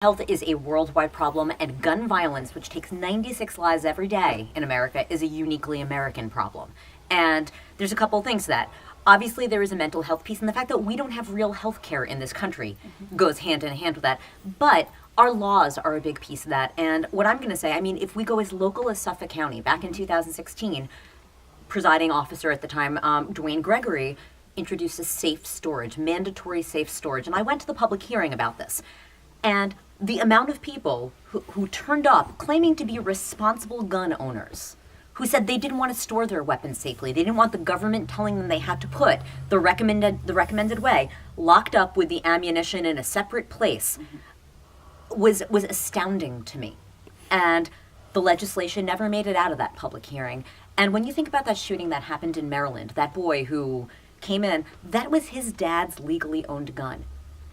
Health is a worldwide problem, and gun violence, which takes 96 lives every day in America, is a uniquely American problem. And there's a couple things to that. Obviously, there is a mental health piece, and the fact that we don't have real health care in this country goes hand in hand with that. But our laws are a big piece of that. And what I'm going to say, I mean, if we go as local as Suffolk County, back in 2016, presiding officer at the time, Dwayne Gregory, introduced a safe storage, mandatory safe storage. And I went to the public hearing about this. And the amount of people who turned up claiming to be responsible gun owners, who said they didn't want to store their weapons safely, they didn't want the government telling them they had to put the recommended way, locked up with the ammunition in a separate place, was astounding to me. And the legislation never made it out of that public hearing. And when you think about that shooting that happened in Maryland, that boy who came in, that was his dad's legally owned gun.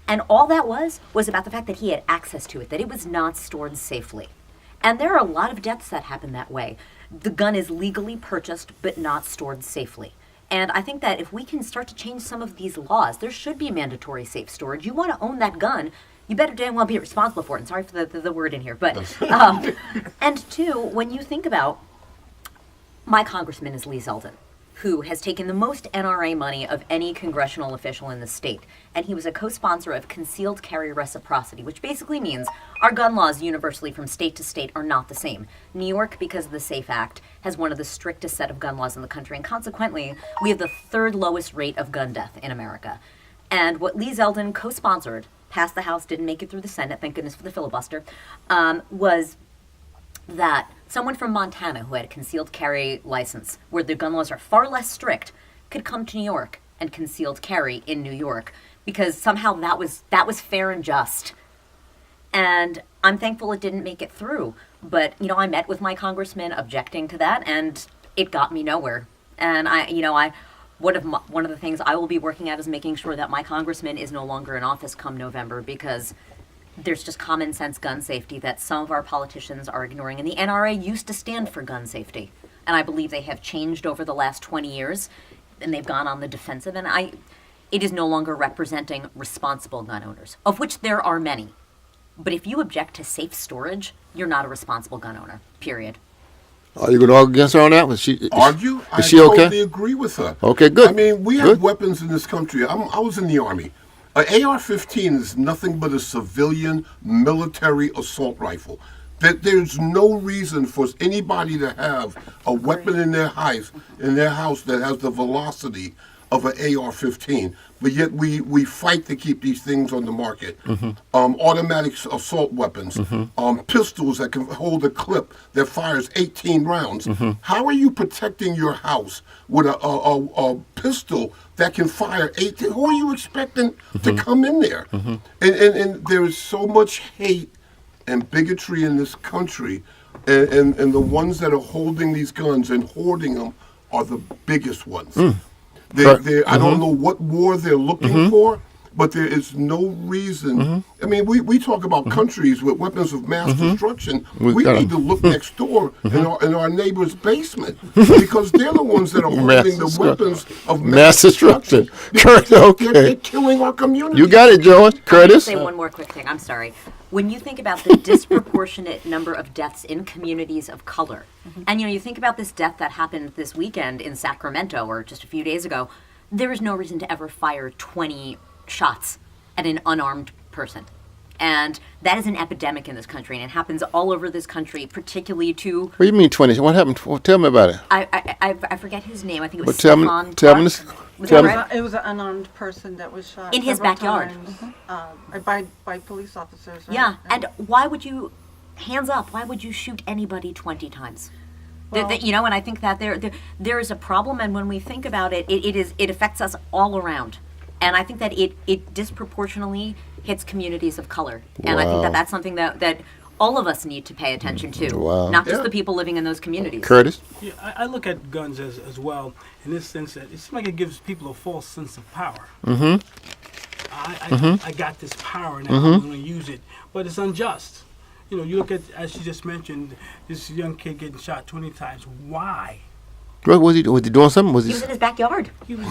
And all that was about the fact that he had access to it, that it was not stored safely. And there are a lot of deaths that happen that way. The gun is legally purchased but not stored safely. And I think that if we can start to change some of these laws, there should be mandatory safe storage. You want to own that gun, you better damn well be responsible for it. And sorry for the word in here. But and two, when you think about, my congressman is Lee Zeldin, who has taken the most NRA money of any congressional official in the state. And he was a co-sponsor of concealed carry reciprocity, which basically means our gun laws universally from state to state are not the same. New York, because of the SAFE Act, has one of the strictest set of gun laws in the country, and consequently, we have the third lowest rate of gun death in America. And what Lee Zeldin co-sponsored, passed the House, didn't make it through the Senate, thank goodness for the filibuster, was that someone from Montana who had a concealed carry license, where the gun laws are far less strict, could come to New York and concealed carry in New York, because somehow that was fair and just. And I'm thankful it didn't make it through. But, I met with my congressman objecting to that, and it got me nowhere. And one of the things I will be working at is making sure that my congressman is no longer in office come November, because there's just common sense gun safety that some of our politicians are ignoring. And the NRA used to stand for gun safety. And I believe they have changed over the last 20 years, and they've gone on the defensive. And it is no longer representing responsible gun owners, of which there are many. But if you object to safe storage, you're not a responsible gun owner, period. Are you going to argue against her on that? Argue? Is she I okay? totally agree with her. Okay, good. I mean, we Good. have weapons in this country. I was in the Army. An AR-15 is nothing but a civilian military assault rifle. There's no reason for anybody to have a weapon in their house that has the velocity of an AR-15, but yet we fight to keep these things on the market. Automatic assault weapons, pistols that can hold a clip that fires 18 rounds. How are you protecting your house with a pistol that can fire 18? Who are you expecting to come in there? And there is so much hate and bigotry in this country, and the ones that are holding these guns and hoarding them are the biggest ones. I don't know what war they're looking for, but there is no reason. I mean, we talk about countries with weapons of mass destruction. We need to look next door in our neighbor's basement, because they're the ones that are holding the weapons of mass destruction. They're killing our community. You got it, George. Curtis? I'll say one more quick thing. I'm sorry. When you think about the disproportionate number of deaths in communities of color, and you think about this death that happened this weekend in Sacramento or just a few days ago, there is no reason to ever fire 20 shots at an unarmed person. And that is an epidemic in this country, and it happens all over this country, particularly to... What do you mean 20? What happened? Tell me about it. I forget his name. I think it was Tell me this. It was an unarmed person that was shot in his backyard by police officers. Right? Yeah, and why would you, hands up, why would you shoot anybody 20 times? Well, and I think that there is a problem, and when we think about it, it affects us all around. And I think that it disproportionately hits communities of color. And I think that that's something that all of us need to pay attention to, not just the people living in those communities. Curtis? Yeah, I look at guns as well in this sense that it seems like it gives people a false sense of power. I got this power now, I'm going to use it, but it's unjust. You look at, as she just mentioned, this young kid getting shot 20 times. Why? What was he doing? Was he doing something? He was in his backyard. He was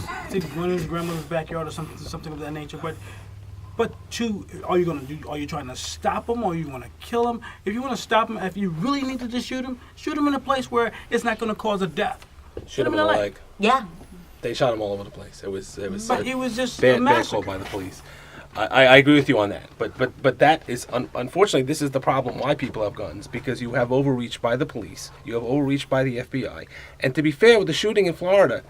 going in his grandmother's backyard or something of that nature. But But are you trying to stop him, or are you want to kill him? If you want to stop him, if you really need to just shoot him in a place where it's not going to cause a death. Shoot him in the leg. Yeah. They shot him all over the place. It was But it was just a bad massacre. call by the police. I agree with you on that. But that is unfortunately, this is the problem why people have guns, because you have overreach by the police, you have overreach by the FBI, and to be fair, with the shooting in Florida,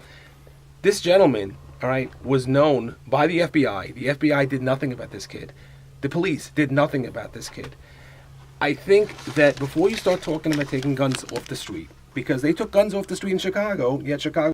this gentleman, all right, was known by the FBI. The FBI did nothing about this kid. The police did nothing about this kid. I think that before you start talking about taking guns off the street, because they took guns off the street in Chicago, yet Chicago